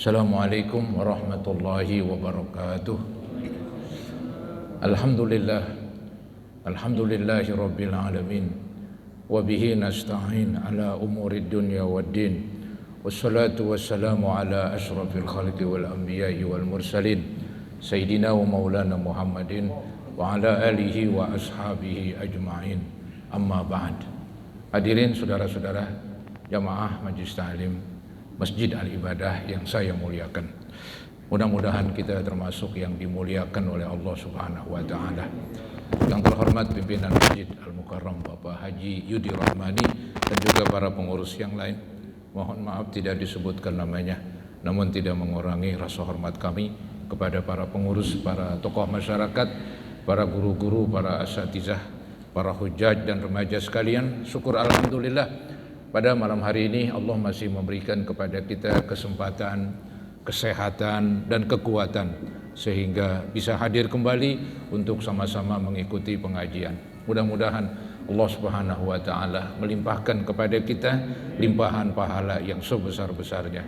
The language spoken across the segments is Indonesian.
Assalamualaikum warahmatullahi wabarakatuh. Alhamdulillah, alhamdulillahi rabbil alamin. Wabihi nasta'in ala umurid dunya waddin. Wassalatu wassalamu ala ashrafil khalqi wal anbiya'i wal mursalin, Sayyidina wa maulana Muhammadin wa ala alihi wa ashabihi ajma'in. Amma ba'd. Hadirin saudara-saudara jamaah Majelis Ta'lim Masjid Al-Ibadah yang saya muliakan. Mudah-mudahan kita termasuk yang dimuliakan oleh Allah Subhanahu wa taala. Yang terhormat pimpinan Masjid Al-Mukarram Bapak Haji Yudi Rahmani dan juga para pengurus yang lain. Mohon maaf tidak disebutkan namanya, namun tidak mengurangi rasa hormat kami kepada para pengurus, para tokoh masyarakat, para guru-guru, para asatizah, para hujjaj dan remaja sekalian. Syukur alhamdulillah pada malam hari ini Allah masih memberikan kepada kita kesempatan, kesehatan dan kekuatan sehingga bisa hadir kembali untuk sama-sama mengikuti pengajian. Mudah-mudahan Allah Subhanahu wa taala melimpahkan kepada kita limpahan pahala yang sebesar-besarnya.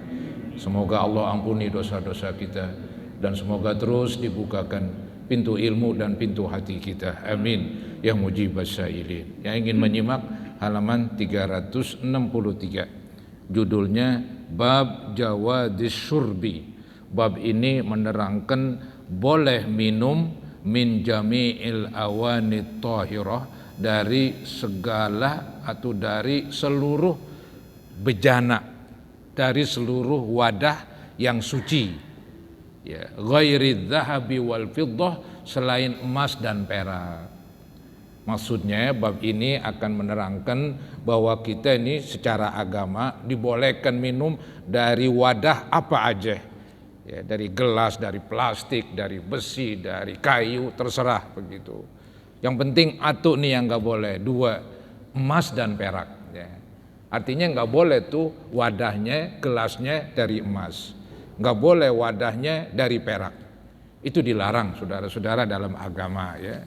Semoga Allah ampuni dosa-dosa kita dan semoga terus dibukakan pintu ilmu dan pintu hati kita. Amin ya mujibas sa'ilin. Yang ingin menyimak halaman 363. Judulnya Bab Jawadis Syurbi. Bab ini menerangkan boleh minum min jami'il awanit tahirah, dari segala atau dari seluruh bejana, dari seluruh wadah yang suci, ya, ghairi dzahabi wal fiddah, selain emas dan perak. Maksudnya bab ini akan menerangkan bahwa kita ini secara agama dibolehkan minum dari wadah apa aja, ya, dari gelas, dari plastik, dari besi, dari kayu, terserah begitu. Yang penting atu nih yang nggak boleh, dua, emas dan perak, ya. Artinya nggak boleh tuh wadahnya, gelasnya dari emas, nggak boleh wadahnya dari perak. Itu dilarang saudara-saudara dalam agama, ya.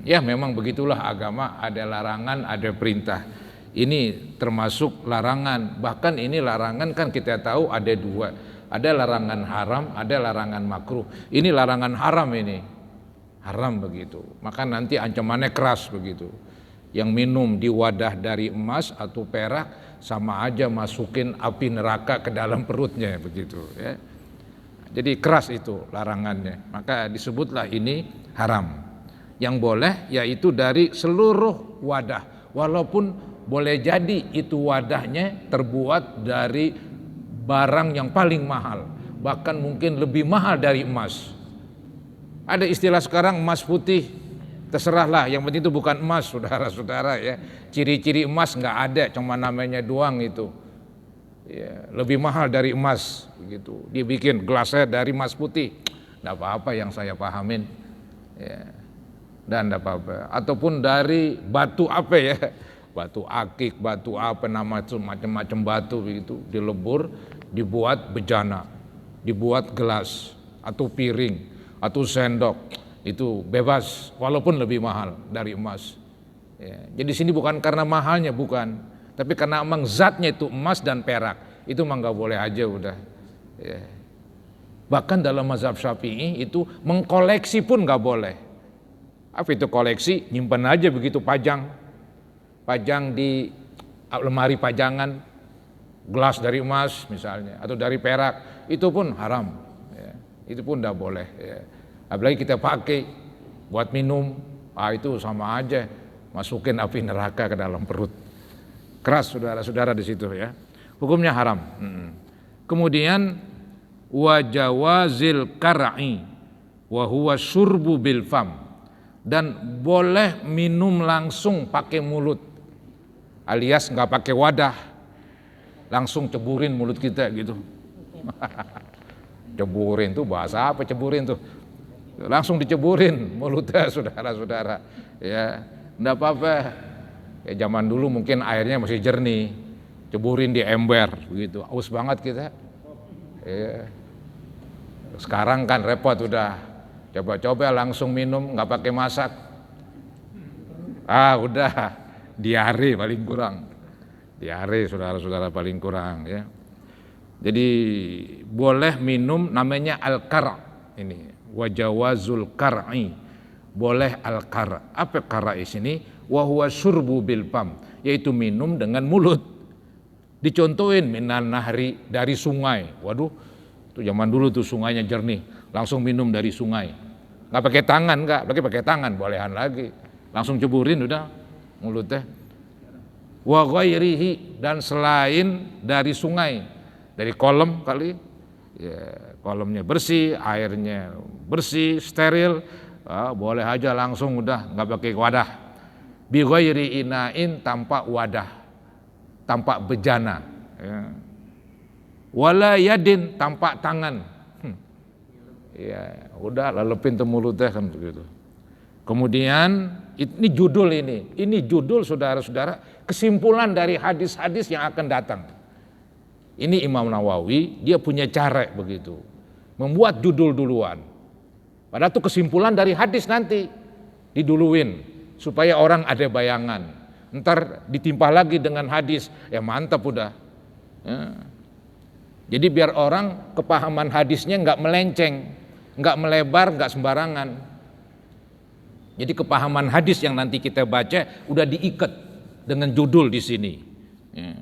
Ya memang begitulah agama, ada larangan, ada perintah. Ini termasuk larangan, bahkan ini larangan kan kita tahu ada dua. Ada larangan haram, ada larangan makruh. Ini larangan haram ini. Haram begitu. Maka nanti ancamannya keras begitu. Yang minum di wadah dari emas atau perak sama aja masukin api neraka ke dalam perutnya begitu, ya. Jadi keras itu larangannya. Maka disebutlah ini haram. Yang boleh yaitu dari seluruh wadah, walaupun boleh jadi itu wadahnya terbuat dari barang yang paling mahal, bahkan mungkin lebih mahal dari emas. Ada istilah sekarang emas putih, terserahlah, yang penting itu bukan emas saudara-saudara, ya. Ciri-ciri emas nggak ada, cuma namanya doang itu, ya, lebih mahal dari emas begitu. Dia bikin gelasnya dari emas putih, nggak apa-apa yang saya pahamin, ya. Dan tidak apa-apa, ataupun dari batu apa ya, batu akik, batu apa, nama macam-macam batu begitu, dilebur, dibuat bejana, dibuat gelas atau piring atau sendok, itu bebas walaupun lebih mahal dari emas, ya. Jadi sini bukan karena mahalnya, bukan, tapi karena emang zatnya itu emas dan perak, itu emang nggak boleh aja udah, ya. Bahkan dalam mazhab Syafi'i itu mengkoleksi pun nggak boleh. Apa itu koleksi? Nyimpen aja begitu, pajang di lemari pajangan, gelas dari emas misalnya atau dari perak, itu pun haram, ya. Itu pun tidak boleh, ya. Apalagi kita pakai buat minum, itu sama aja masukin api neraka ke dalam perut. Keras saudara-saudara di situ, ya. Hukumnya haram. Kemudian wajawazil kar'i wa huwa syurbu bil fam, dan boleh minum langsung pakai mulut, alias nggak pakai wadah, langsung ceburin mulut kita gitu. Ceburin tuh bahasa apa, ceburin tuh? Langsung diceburin mulutnya saudara-saudara, ya, nggak apa-apa. Ya, zaman dulu mungkin airnya masih jernih, ceburin di ember begitu, aus banget kita, ya. Sekarang kan repot udah. Coba-coba langsung minum, nggak pakai masak, udah diare paling kurang, diare saudara-saudara paling kurang, ya. Jadi boleh minum namanya al-kar' ini, wa jawazul kar'i. Boleh al-kar'. Apa kar' di sini? Wa huwa syurbu bil fam, yaitu minum dengan mulut. Dicontohin minan nahri, dari sungai. Waduh, tuh zaman dulu tuh sungainya jernih, langsung minum dari sungai. Nggak pakai tangan, nggak pakai tangan, bolehan lagi. Langsung ceburin udah mulutnya. Wa ghairihi, dan selain dari sungai, dari kolam kali, ya, kolamnya bersih, airnya bersih, steril, boleh aja langsung udah nggak pakai wadah. Bi ghairi inain, tanpa wadah, tanpa bejana, ya. Wala yadin, tanpa tangan, ya udah lalepin ke mulutnya kan begitu. Kemudian ini judul saudara-saudara, kesimpulan dari hadis-hadis yang akan datang. Ini Imam Nawawi, dia punya cara begitu, membuat judul duluan. Padahal itu kesimpulan dari hadis nanti diduluin supaya orang ada bayangan. Ntar ditimpah lagi dengan hadis, ya mantap udah. Ya. Jadi biar orang kepahaman hadisnya nggak melenceng, nggak melebar, nggak sembarangan. Jadi kepahaman hadis yang nanti kita baca udah diikat dengan judul di sini. Ya.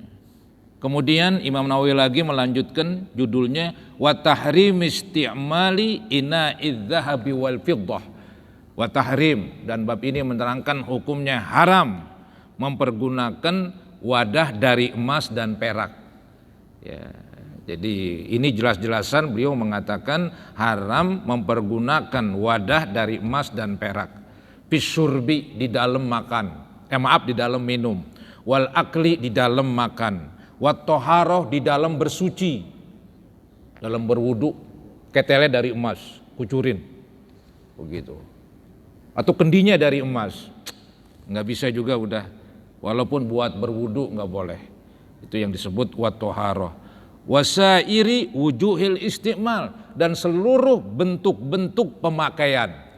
Kemudian Imam Nawawi lagi melanjutkan judulnya wa tahrim isti'mali ina'iz zahabi wal fiddah. Wa tahrim, dan bab ini menerangkan hukumnya haram mempergunakan wadah dari emas dan perak. Ya. Jadi ini jelas-jelasan beliau mengatakan haram mempergunakan wadah dari emas dan perak. Fisyurbi, di dalam makan, di dalam minum, wal akli, di dalam makan, wat toharoh, di dalam bersuci, dalam berwudu, ketele dari emas, kucurin, begitu. Atau kendinya dari emas, nggak bisa juga udah, walaupun buat berwudu nggak boleh. Itu yang disebut wat toharoh. Wasairi wujuhil istimal, dan seluruh bentuk-bentuk pemakaian.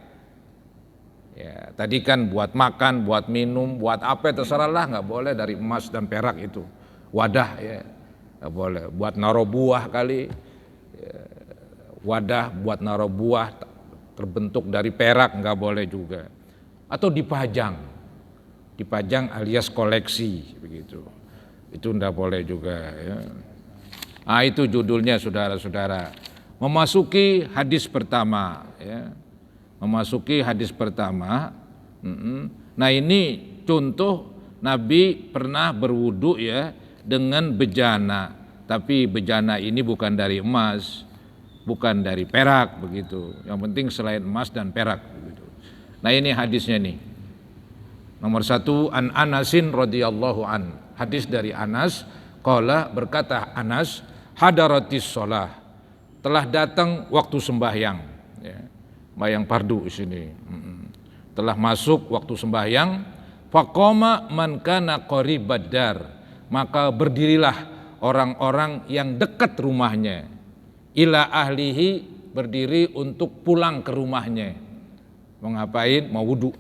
Ya, tadi kan buat makan, buat minum, buat apa terserahlah, nggak boleh dari emas dan perak itu. Wadah ya, nggak boleh. Buat naruh buah kali, ya, wadah buat naruh buah terbentuk dari perak nggak boleh juga. Atau dipajang alias koleksi begitu. Itu nggak boleh juga. Ya. Nah itu judulnya saudara-saudara. Memasuki hadis pertama. Ya. Memasuki hadis pertama. Nah ini contoh Nabi pernah berwudu ya dengan bejana, tapi bejana ini bukan dari emas, bukan dari perak begitu. Yang penting selain emas dan perak begitu. Nah ini hadisnya nih. Nomor 1, an Anasin radhiyallahu an. Hadis dari Anas, qala, berkata Anas, hadaratis shalah, telah datang waktu sembahyang. Ya. Sembahyang fardu di sini. Telah masuk waktu sembahyang, faqama man kana qaribad dar, maka berdirilah orang-orang yang dekat rumahnya, ila ahlihi, berdiri untuk pulang ke rumahnya. Mau ngapain? Mau wudu.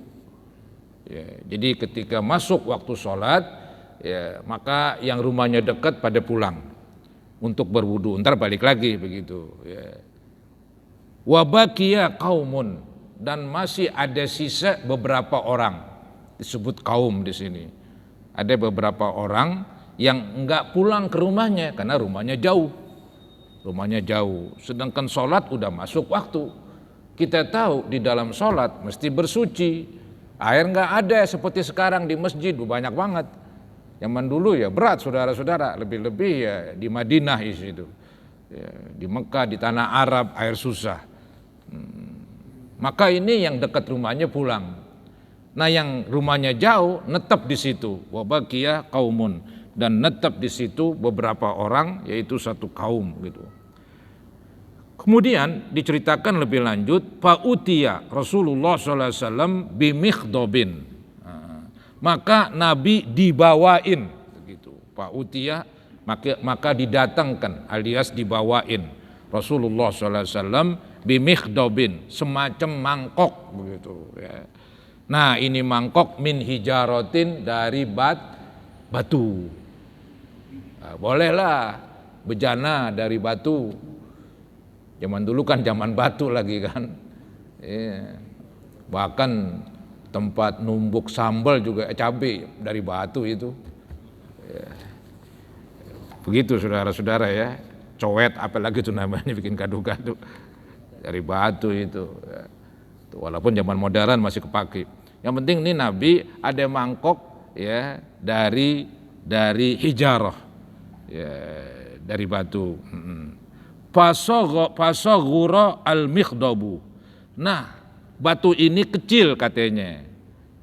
Ya, jadi ketika masuk waktu sholat, ya, maka yang rumahnya dekat pada pulang untuk berwudu, ntar balik lagi begitu. Ya. Wa baqiya qaumun, dan masih ada sisa beberapa orang, disebut kaum di sini. Ada beberapa orang yang enggak pulang ke rumahnya karena rumahnya jauh. Sedangkan sholat udah masuk waktu. Kita tahu di dalam sholat mesti bersuci. Air enggak ada seperti sekarang di masjid, banyak banget. Zaman dulu ya berat saudara-saudara, lebih-lebih ya di Madinah itu. Ya, di Mekah, di tanah Arab air susah. Maka ini yang dekat rumahnya pulang. Nah yang rumahnya jauh netap di situ. Wa baqiya qaumun, dan netap di situ beberapa orang, yaitu satu kaum gitu. Kemudian diceritakan lebih lanjut, fa'utiya Rasulullah SAW bimikhdobin, maka Nabi dibawain begitu. Fa'utiya, maka didatangkan alias dibawain Rasulullah SAW bimikhdobin, semacam mangkok begitu ya. Nah ini mangkok min hijarotin, dari batu. Nah, bolehlah bejana dari batu. Zaman dulu kan zaman batu lagi kan. Bahkan tempat numbuk sambal juga cabai dari batu itu. Begitu saudara-saudara ya. Cowet apalagi itu namanya, bikin gado-gado dari batu itu. Walaupun zaman modern masih kepake. Yang penting ini Nabi ada mangkok ya dari hijarah ya, dari batu. Fasaghura al-mikhdabu. Nah, batu ini kecil katanya.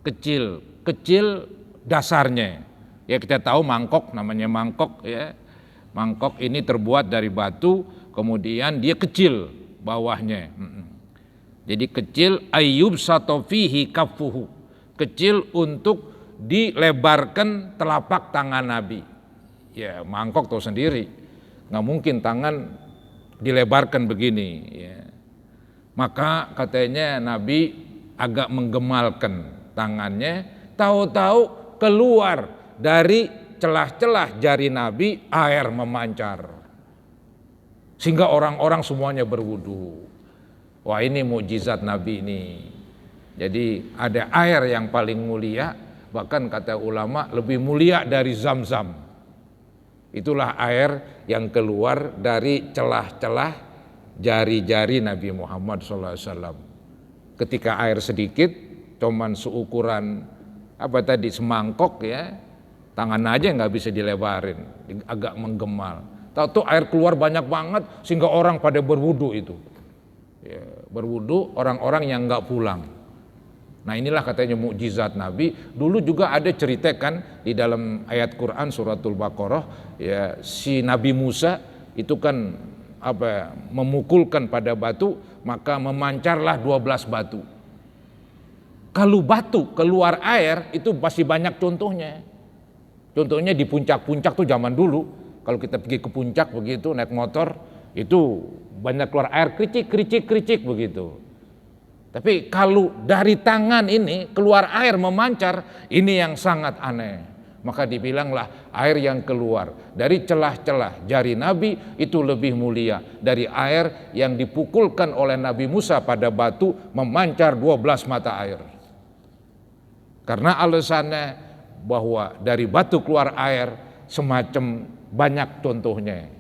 Kecil dasarnya. Ya kita tahu mangkok, namanya mangkok ya. Mangkok ini terbuat dari batu, kemudian dia kecil bawahnya. Jadi kecil, ayyub satofihi kafuhu. Kecil untuk dilebarkan telapak tangan Nabi. Ya mangkok tahu sendiri, nggak mungkin tangan dilebarkan begini. Ya. Maka katanya Nabi agak menggemalkan tangannya, tahu-tahu keluar dari celah-celah jari Nabi air memancar. Sehingga orang-orang semuanya berwudu. Wah ini mukjizat Nabi ini. Jadi ada air yang paling mulia, bahkan kata ulama lebih mulia dari Zam-Zam. Itulah air yang keluar dari celah-celah jari-jari Nabi Muhammad SAW. Ketika air sedikit, cuman seukuran semangkok ya, tangan aja nggak bisa dilebarin, agak menggemal. Tahu-tahu air keluar banyak banget sehingga orang pada berwudu itu. Ya, berwudu orang-orang yang nggak pulang. Nah inilah katanya mukjizat Nabi. Dulu juga ada ceritakan di dalam ayat Quran suratul Baqarah ya, si Nabi Musa itu kan memukulkan pada batu, maka memancarlah 12 batu. Kalau batu keluar air itu masih banyak contohnya. Contohnya di puncak-puncak tuh zaman dulu, kalau kita pergi ke puncak begitu naik motor itu banyak keluar air kericik begitu. Tapi kalau dari tangan ini keluar air memancar, ini yang sangat aneh. Maka dibilanglah air yang keluar dari celah-celah jari Nabi itu lebih mulia dari air yang dipukulkan oleh Nabi Musa pada batu memancar 12 mata air. Karena alasannya bahwa dari batu keluar air semacam banyak contohnya.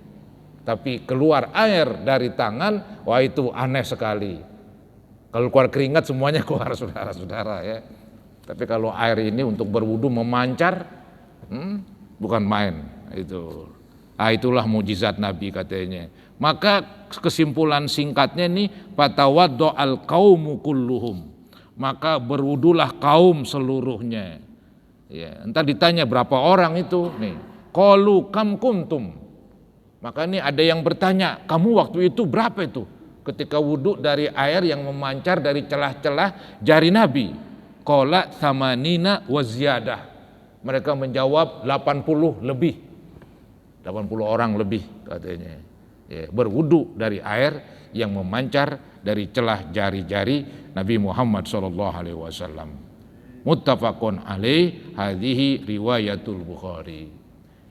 Tapi keluar air dari tangan, wah itu aneh sekali. Kalau keluar keringat semuanya keluar saudara-saudara ya. Tapi kalau air ini untuk berwudu memancar, bukan main itu. Itulah mukjizat Nabi katanya. Maka kesimpulan singkatnya nih, fatawaddo al kaumu kulluhum. Maka berwudulah kaum seluruhnya. Ya, entar ditanya berapa orang itu nih. Qalu kam kuntum. Maka ini ada yang bertanya, kamu waktu itu berapa itu? Ketika wudhu dari air yang memancar dari celah-celah jari Nabi. Qala thamanina wa ziyadah. Mereka menjawab 80 lebih. 80 orang lebih katanya. Ya, berwudhu dari air yang memancar dari celah jari-jari Nabi Muhammad SAW. Muttafaqun alaih, hadhihi riwayatul Bukhari.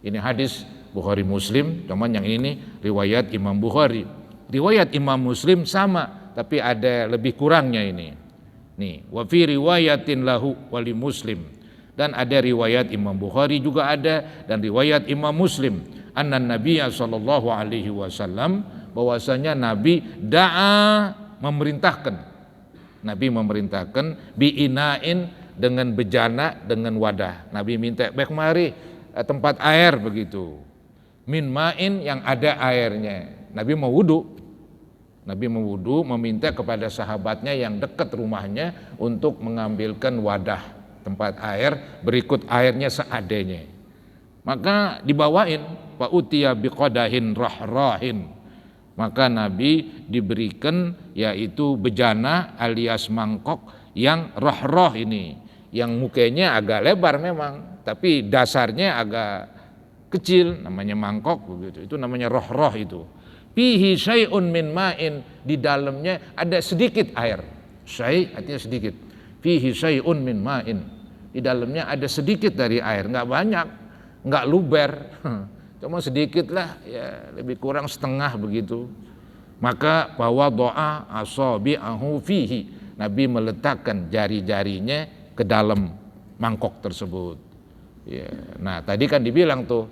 Ini hadis Bukhari Muslim, cuman yang ini riwayat Imam Bukhari. Riwayat Imam Muslim sama, tapi ada lebih kurangnya ini. Nih, wa fi riwayatin lahu wali Muslim. Dan ada riwayat Imam Bukhari juga ada, dan riwayat Imam Muslim. Anna Nabiyya sallallahu alaihi wasallam, bahwasanya Nabi memerintahkan. Nabi memerintahkan bi'inain dengan bejana, dengan wadah. Nabi minta, baik mari tempat air begitu. Min ma'in yang ada airnya. Nabi mau wudu. Nabi mewudu, meminta kepada sahabatnya yang dekat rumahnya untuk mengambilkan wadah tempat air, berikut airnya seadanya. Maka dibawain, fa utiya biqadahin rahrahin. Maka Nabi diberikan yaitu bejana alias mangkok yang roh ini, yang mukanya agak lebar memang, tapi dasarnya agak kecil, namanya mangkok begitu. Itu namanya roh itu. Fihi syai'un min ma'in, di dalamnya ada sedikit air. Syai' artinya sedikit. Fihi syai'un min ma'in, di dalamnya ada sedikit dari air, enggak banyak, enggak luber. cuma sedikit lah, ya lebih kurang setengah begitu. Maka bahwa doa asabi'ahu fihi, Nabi meletakkan jari-jarinya ke dalam mangkok tersebut. Ya. Nah tadi kan dibilang tuh,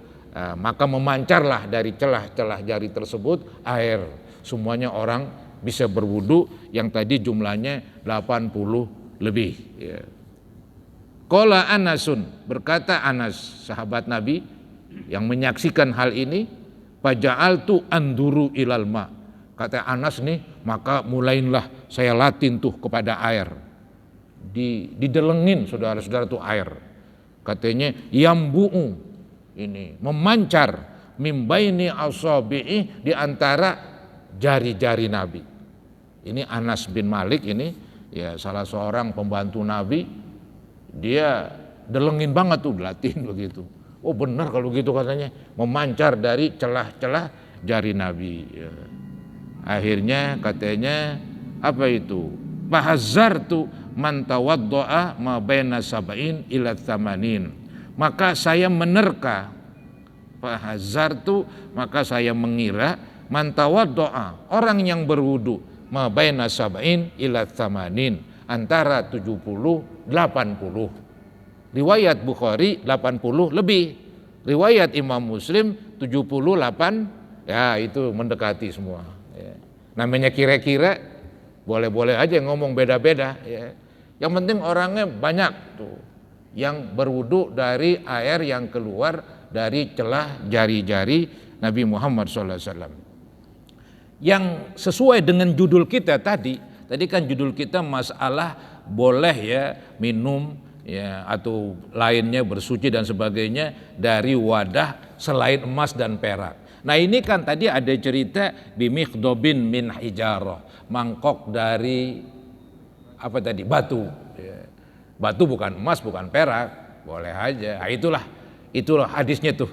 maka memancarlah dari celah-celah jari tersebut air. Semuanya orang bisa berwudu, yang tadi jumlahnya 80 lebih. Ya. Qala Anasun, berkata Anas, sahabat Nabi yang menyaksikan hal ini, faja'altu anduru ilal ma. Kata Anas nih, maka mulailah saya latin tuh kepada air. Didelengin saudara-saudara tuh air. Katanya yambu'u, ini memancar mimbaini asabi'i, di antara jari-jari Nabi. Ini Anas bin Malik ini, ya salah seorang pembantu Nabi, dia delengin banget tuh latin begitu. Oh benar kalau gitu katanya, memancar dari celah-celah jari Nabi. Ya. Akhirnya katanya apa itu? Fahazzartu man tawaddoa ma baina sab'in ila tsamanin. Maka saya menerka, fahazzartu, maka saya mengira, man tawaddoa, orang yang berwudu, ma baina sab'in ila tsamanin, antara 70 80. Riwayat Bukhari 80 lebih. Riwayat Imam Muslim 78, ya itu mendekati semua. Ya. Namanya kira-kira, boleh-boleh aja ngomong beda-beda. Ya. Yang penting orangnya banyak tuh yang berwudu dari air yang keluar dari celah jari-jari Nabi Muhammad SAW. Yang sesuai dengan judul kita tadi kan judul kita masalah boleh ya minum ya atau lainnya bersuci dan sebagainya dari wadah selain emas dan perak. Nah ini kan tadi ada cerita bimikhdobin min hijarah, mangkok dari apa tadi, batu ya. Batu bukan emas bukan perak, boleh aja. Nah, itulah hadisnya tuh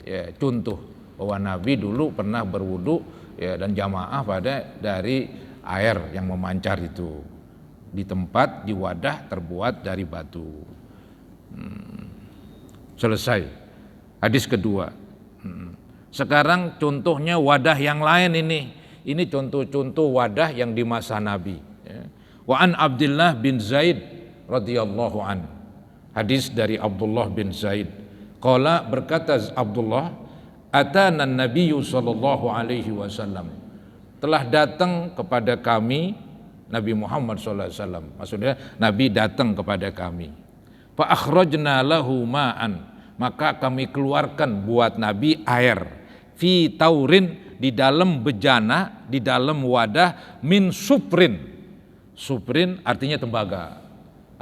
ya, contoh bahwa Nabi dulu pernah berwudu ya dan jamaah pada dari air yang memancar itu di tempat, di wadah terbuat dari batu. Selesai hadis kedua. Sekarang contohnya wadah yang lain ini contoh-contoh wadah yang di masa Nabi ya. Wa an Abdullah bin Zaid radhiyallahu an, hadis dari Abdullah bin Zaid, qala, berkata Abdullah, atana nabiyyu sallallahu alaihi wasallam, telah datang kepada kami Nabi Muhammad SAW, maksudnya Nabi datang kepada kami. Fa akhrajna lahu ma'an, maka kami keluarkan buat Nabi air, fi taurin, di dalam bejana, di dalam wadah, min suprin. Suprin artinya tembaga.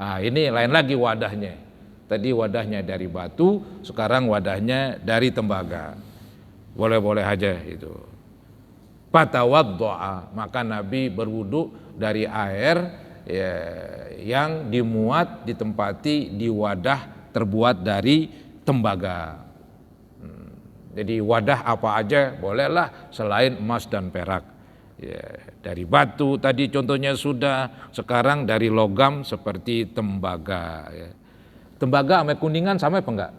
Ah ini lain lagi wadahnya. Tadi wadahnya dari batu, sekarang wadahnya dari tembaga. Boleh-boleh aja itu. Fatawaddoa, maka Nabi berwudu dari air ya, yang dimuat, ditempati di wadah terbuat dari tembaga. Jadi wadah apa aja bolehlah selain emas dan perak. Ya, dari batu tadi contohnya sudah, sekarang dari logam seperti tembaga. Ya. Tembaga sama kuningan sama apa enggak?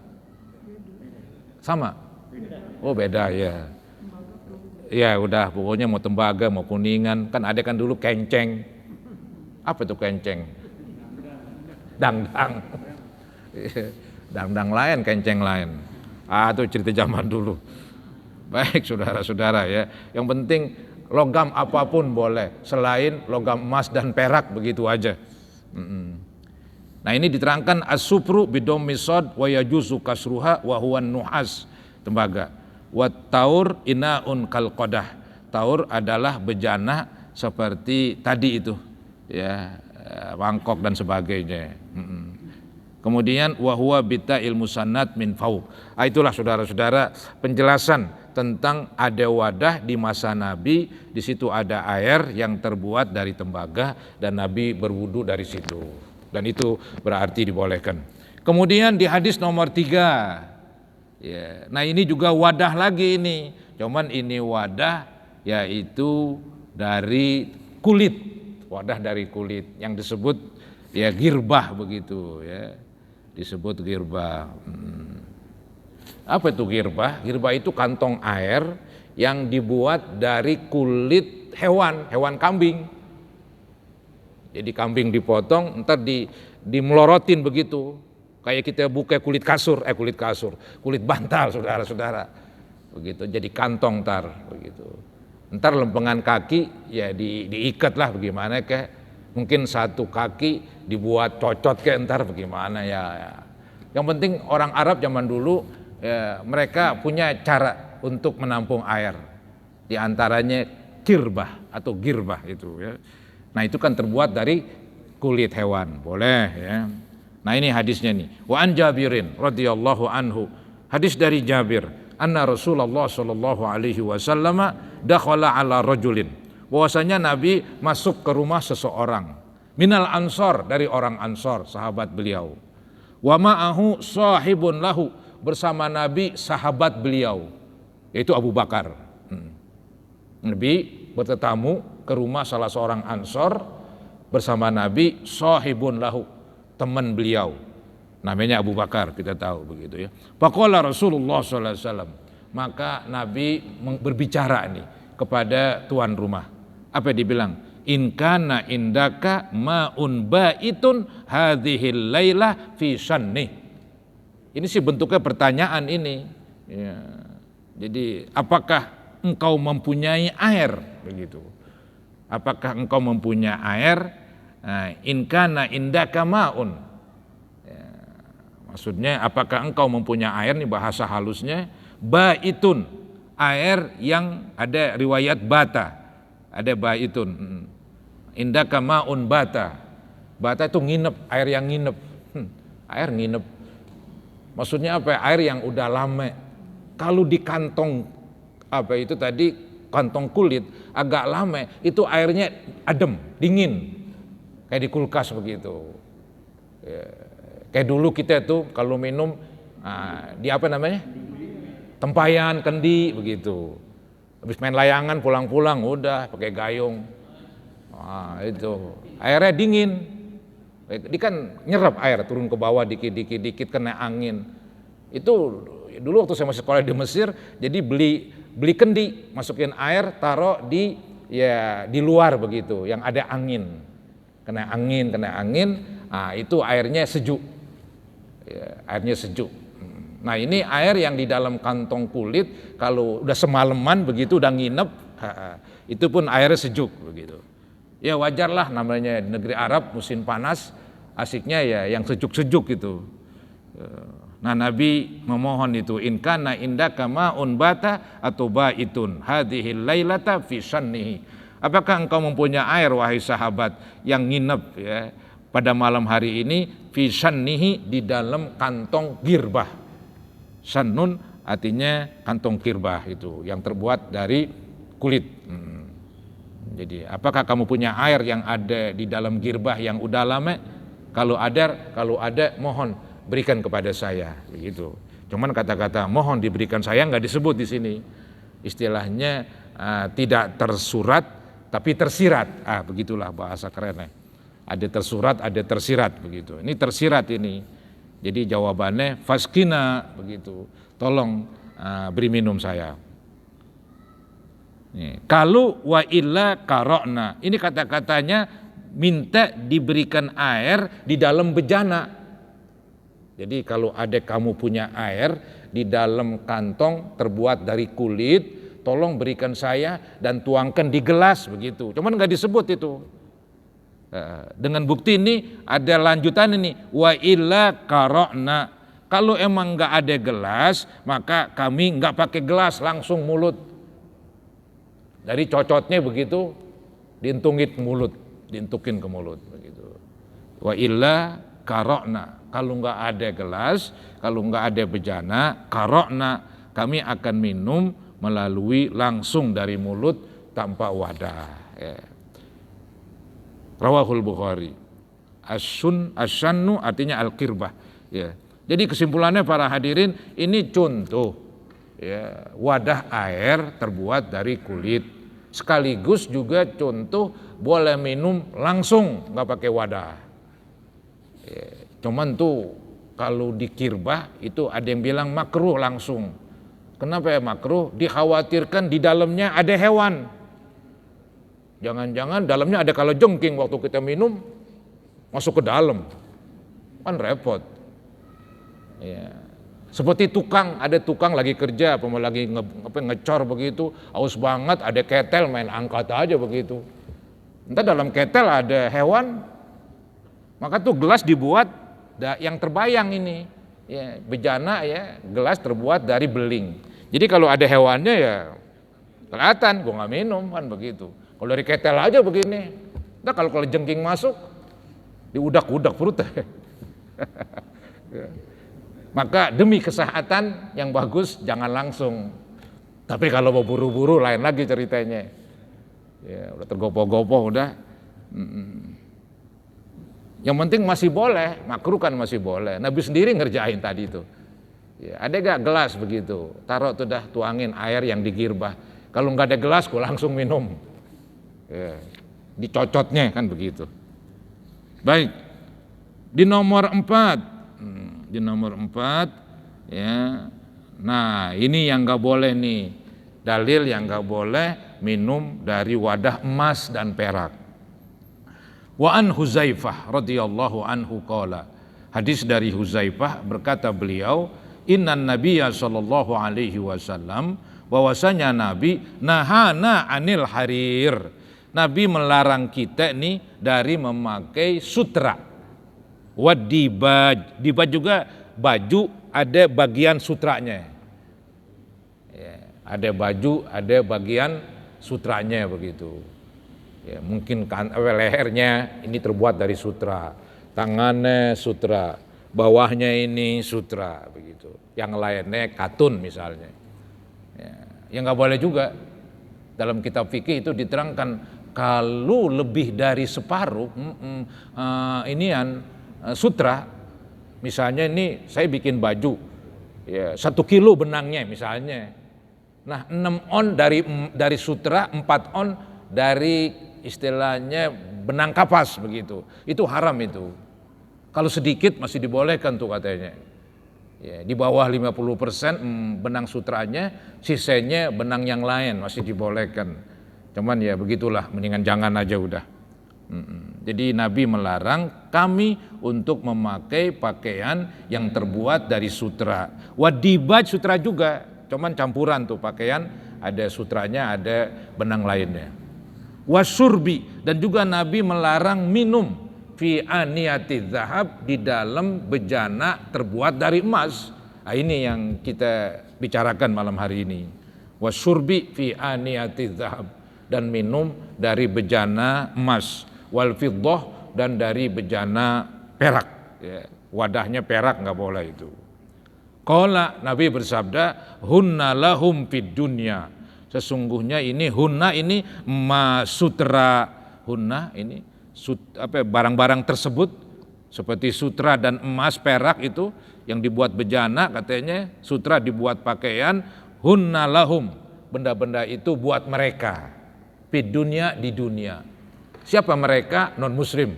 Sama? Oh beda ya. Ya udah pokoknya mau tembaga mau kuningan, kan ada kan dulu kenceng. Apa itu kenceng? Dangdang. Dangdang lain, kenceng lain. Itu cerita zaman dulu. Baik saudara-saudara ya. Yang penting logam apapun boleh, selain logam emas dan perak, begitu aja. Nah ini diterangkan as-supru bidhammi shad wa yajuzu kasruha wa huwa nuhas, tembaga. Wa taur inaun kal qadah, taur adalah bejana seperti tadi itu ya, mangkok dan sebagainya. Kemudian wa huwa bita'il musannad min fauq. Itulah saudara-saudara penjelasan tentang ada wadah di masa Nabi, di situ ada air yang terbuat dari tembaga dan Nabi berwudu dari situ. Dan itu berarti dibolehkan. Kemudian di hadis nomor 3, ya, nah ini juga wadah lagi ini, cuman ini wadah yaitu dari kulit, wadah dari kulit yang disebut ya girbah begitu ya, disebut girbah. Apa itu girbah? Girbah itu kantong air yang dibuat dari kulit hewan kambing. Jadi kambing dipotong, ntar dimelorotin begitu. Kayak kita buka kulit bantal, saudara-saudara. Begitu, jadi kantong ntar begitu. Ntar lempengan kaki ya diikat lah bagaimana kayak mungkin satu kaki dibuat cocot kayak ntar bagaimana ya. Yang penting orang Arab zaman dulu ya, mereka punya cara untuk menampung air. Di antaranya girbah atau girbah itu ya. Nah, itu kan terbuat dari kulit hewan. Boleh ya. Nah, ini hadisnya nih. Wa an Jabirin radhiyallahu anhu. Hadis dari Jabir, anna Rasulullah sallallahu alaihi wasallam dakhala ala rajulin. Bahwasanya Nabi masuk ke rumah seseorang. Minal Ansor, dari orang Ansor, sahabat beliau. Wa ma'ahu sahibun lahu, bersama Nabi sahabat beliau, yaitu Abu Bakar. Nabi bertetamu ke rumah salah seorang Ansor bersama Nabi, sahibun lahu, teman beliau, namanya Abu Bakar, kita tahu begitu ya. Faqala Rasulullah sallallahu alaihi wasallam, maka Nabi berbicara nih kepada tuan rumah. Apa dibilang? In kana indaka ma'un baitun hadhil lailah fi sanni. Ini sih bentuknya pertanyaan ini ya. Jadi apakah engkau mempunyai air begitu? Apakah engkau mempunyai air? Nah, in kana indaka ma'un ya, maksudnya apakah engkau mempunyai air, nih bahasa halusnya. Baitun, air yang ada riwayat bata, ada baitun. Indaka ma'un bata. Bata itu nginep, air yang nginep. Air nginep. Maksudnya apa? Air yang udah lama. Kalau di kantong apa itu tadi, kantong kulit agak lama, itu airnya adem, dingin. Kayak di kulkas begitu. Ya, kayak dulu kita tuh kalau minum di apa namanya? Tempayan, kendi begitu. Habis main layangan pulang-pulang udah pakai gayung. Itu airnya dingin. Dia kan nyerap air turun ke bawah dikit kena angin. Itu dulu waktu saya masih sekolah di Mesir, jadi beli kendi, masukin air, taruh di luar begitu, yang ada angin. Kena angin, itu airnya sejuk. Ya, airnya sejuk. Nah, ini air yang di dalam kantong kulit, kalau udah semalaman begitu, udah nginep, itu pun airnya sejuk begitu. Ya wajarlah, namanya negeri Arab musim panas, asiknya ya yang sejuk-sejuk gitu. Nah, Nabi memohon itu, in kana indaka ma'un bata atau baitun hadhil lailata fi sannihi. Apakah engkau mempunyai air wahai sahabat yang nginep ya pada malam hari ini, fi sannihi, di dalam kantong girbah. Sannun artinya kantong girbah itu yang terbuat dari kulit. Jadi apakah kamu punya air yang ada di dalam girbah yang udah lama? Kalau ada mohon berikan kepada saya begitu. Cuman kata-kata mohon diberikan saya nggak disebut di sini. Istilahnya tidak tersurat tapi tersirat. Begitulah bahasa kerennya. Ada tersurat, ada tersirat begitu. Ini tersirat ini. Jadi jawabannya faskina begitu. Tolong beri minum saya. Kalau wa illa karokna, ini kata-katanya minta diberikan air di dalam bejana. Jadi kalau ada kamu punya air di dalam kantong terbuat dari kulit, tolong berikan saya dan tuangkan di gelas begitu. Cuman nggak disebut itu. Dengan bukti ini ada lanjutan ini, wa illa karokna. Kalau emang nggak ada gelas, maka kami nggak pakai gelas, langsung mulut. Dari cocotnya begitu diintukin ke mulut begitu. Wa illa karokna, kalau nggak ada gelas, kalau nggak ada bejana, karokna, kami akan minum melalui langsung dari mulut tanpa wadah. Ya. Rawahul Bukhari. As-sannu artinya al-qirbah. Ya. Jadi kesimpulannya para hadirin, ini contoh. Ya, wadah air terbuat dari kulit, sekaligus juga contoh boleh minum langsung nggak pakai wadah. Ya, cuman tuh kalau dikirbah itu ada yang bilang makruh langsung. Kenapa ya makruh? Dikhawatirkan di dalamnya ada hewan. Jangan-jangan dalamnya ada kalajengking waktu kita minum masuk ke dalam, kan repot. Ya. Seperti tukang, ada tukang lagi kerja, lagi ngecor begitu, aus banget, ada ketel main angkat aja begitu. Entah dalam ketel ada hewan, maka tuh gelas dibuat yang terbayang ini, ya, bejana ya, gelas terbuat dari beling. Jadi kalau ada hewannya ya kelihatan, gua nggak minum kan begitu. Kalau dari ketel aja begini, entah kalau jengking masuk, diudak-udak perutnya. Maka demi kesehatan yang bagus jangan langsung. Tapi kalau mau buru-buru lain lagi ceritanya. Ya udah tergopoh-gopoh udah. Yang penting masih boleh, makruh kan masih boleh. Nabi sendiri ngerjain tadi itu. Ya, ada gak gelas begitu? Taruh tuh dah, tuangin air yang digirbah. Kalau nggak ada gelas, gua langsung minum. Ya, dicocotnya kan begitu. Baik, di nomor 4. Di nomor 4 ya. Nah, ini yang enggak boleh nih. Dalil yang enggak boleh minum dari wadah emas dan perak. Wa an Huzaifah radhiyallahu anhu qala. Hadis dari Huzaifah berkata beliau, innan nabiyya sallallahu alaihi wasallam, bahwasanya Nabi nahana anil harir. Nabi melarang kita nih dari memakai sutra. Wadibaj, dibaj juga baju ada bagian sutranya. Ya, ada baju, ada bagian sutranya begitu. Ya, mungkin lehernya ini terbuat dari sutra, tangannya sutra, bawahnya ini sutra begitu. Yang lainnya katun misalnya. Ya, yang nggak boleh juga. Dalam kitab fikih itu diterangkan kalau lebih dari separuh sutra, misalnya ini saya bikin baju ya 1 kilo benangnya misalnya, nah 6 on dari sutra, 4 on dari istilahnya benang kapas begitu, itu haram itu. Kalau sedikit masih dibolehkan tuh katanya ya, di bawah 50% benang sutranya, sisanya benang yang lain masih dibolehkan. Cuman ya begitulah, mendingan jangan aja udah. Jadi Nabi melarang kami untuk memakai pakaian yang terbuat dari sutra. Wadibaj sutra juga, cuman campuran tuh pakaian, ada sutranya, ada benang lainnya. Wasurbi, dan juga Nabi melarang minum fi aniyati zahab, di dalam bejana terbuat dari emas. Nah, ini yang kita bicarakan malam hari ini. Wasurbi fi aniyati zahab, dan minum dari bejana emas. Wal fiddah, dan dari bejana perak ya, wadahnya perak nggak boleh itu. Qala, Nabi bersabda, hunna lahum fid dunya, sesungguhnya ini hunna ini sutra, hunna ini barang-barang tersebut seperti sutra dan emas perak itu yang dibuat bejana, katanya sutra dibuat pakaian, hunna lahum, benda-benda itu buat mereka, fid dunya, di dunia. Siapa mereka? Non muslim,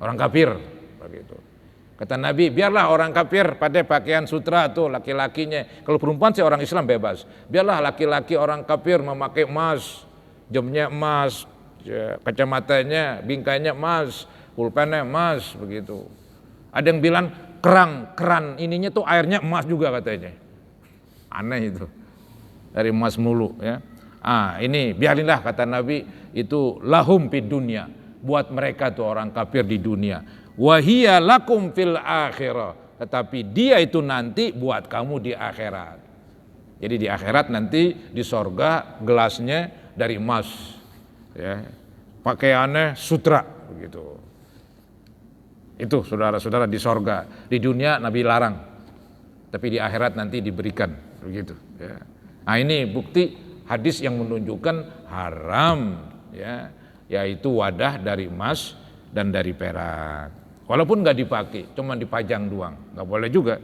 orang kafir begitu. Kata Nabi, biarlah orang kafir pada pakaian sutra tuh laki-lakinya. Kalau perempuan sih orang Islam bebas. Biarlah laki-laki orang kafir memakai emas, jamnya emas, kacamatanya, bingkainya emas, pulpennya emas begitu. Ada yang bilang keran ininya tuh airnya emas juga katanya. Aneh itu. Dari emas mulu ya. Ini biarinlah kata Nabi, itu lahum fid dunya, buat mereka tuh orang kafir di dunia. Wahia lakum fil akhirah, tetapi dia itu nanti buat kamu di akhirat. Jadi di akhirat nanti di sorga gelasnya dari emas, ya, pakaiannya sutra begitu. Itu saudara-saudara di sorga. Di dunia Nabi larang, tapi di akhirat nanti diberikan begitu. Ya. Nah ini bukti hadis yang menunjukkan haram ya, yaitu wadah dari emas dan dari perak. Walaupun nggak dipakai, cuma dipajang doang, nggak boleh juga.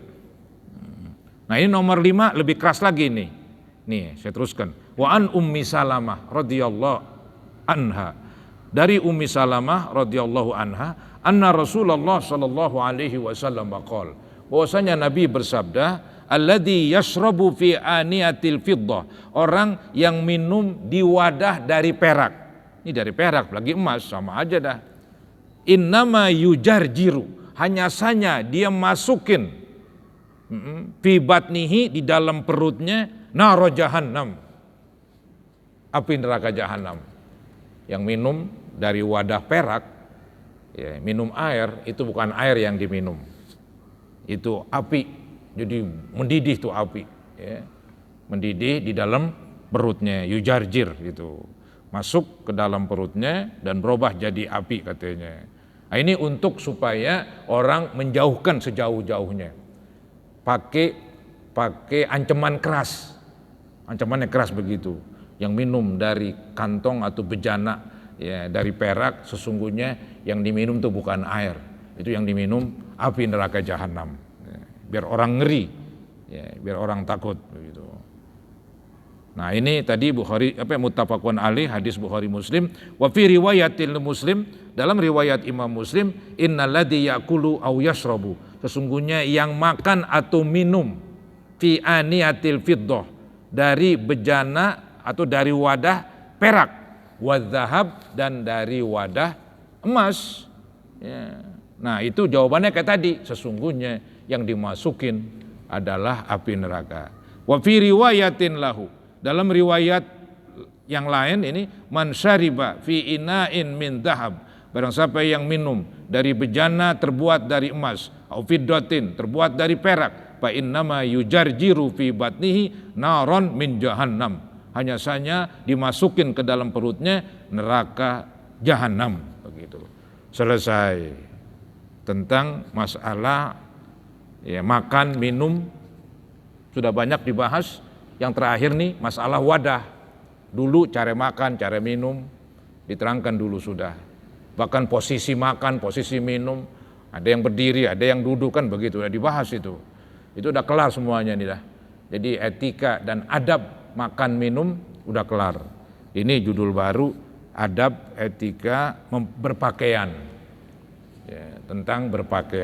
Nah ini nomor 5 lebih keras lagi nih. Nih saya teruskan. Wa an Ummi Salamah radhiyallahu anha dari Ummi Salamah radhiyallahu anha, anna Rasulullah sallallahu alaihi wasallam baqol, bahwasanya Nabi bersabda, alladzi yashrabu fi aniyatil fiddah, orang yang minum di wadah dari perak. Ini dari perak lagi emas sama aja dah. Innama yujarjiru, hanya saja dia masukin fi batnihi, di dalam perutnya, naro jahannam, api neraka jahanam. Yang minum dari wadah perak, ya, minum air itu bukan air yang diminum, itu api, jadi mendidih tuh api, ya. Mendidih di dalam perutnya, yujarjir gitu, masuk ke dalam perutnya dan berubah jadi api katanya. Nah, ini untuk supaya orang menjauhkan sejauh-jauhnya, pakai ancaman keras, ancamannya keras begitu. Yang minum dari kantong atau bejana, ya, dari perak, sesungguhnya yang diminum itu bukan air, itu yang diminum api neraka jahanam, ya, biar orang ngeri, ya, biar orang takut begitu. Nah, ini tadi Bukhari muttafaqun alaih, hadis Bukhari Muslim. Wa fi riwayatil Muslim, dalam riwayat Imam Muslim, innalladzi yaqulu aw yashrabu, sesungguhnya yang makan atau minum fi aniyatil fiddah, dari bejana atau dari wadah perak, wadzahab, dan dari wadah emas, ya. Nah, itu jawabannya kayak tadi, sesungguhnya yang dimasukin adalah api neraka. Wa fi riwayatin lahu, dalam riwayat yang lain ini, man syariba fi ina'in min dhahab, barang siapa yang minum dari bejana terbuat dari emas, au fiddatin, terbuat dari perak, fa innama yujarjiru fi batnihi naron min jahannam, hanya saja dimasukin ke dalam perutnya neraka jahanam begitu. Selesai tentang masalah, ya, makan minum sudah banyak dibahas. Yang terakhir nih masalah wadah. Dulu cara makan, cara minum diterangkan dulu sudah. Bahkan posisi makan, posisi minum, ada yang berdiri, ada yang duduk, kan begitu, udah dibahas itu. Itu udah kelar semuanya nih dah. Jadi etika dan adab makan minum udah kelar. Ini judul baru, adab etika berpakaian, ya, tentang berpakaian.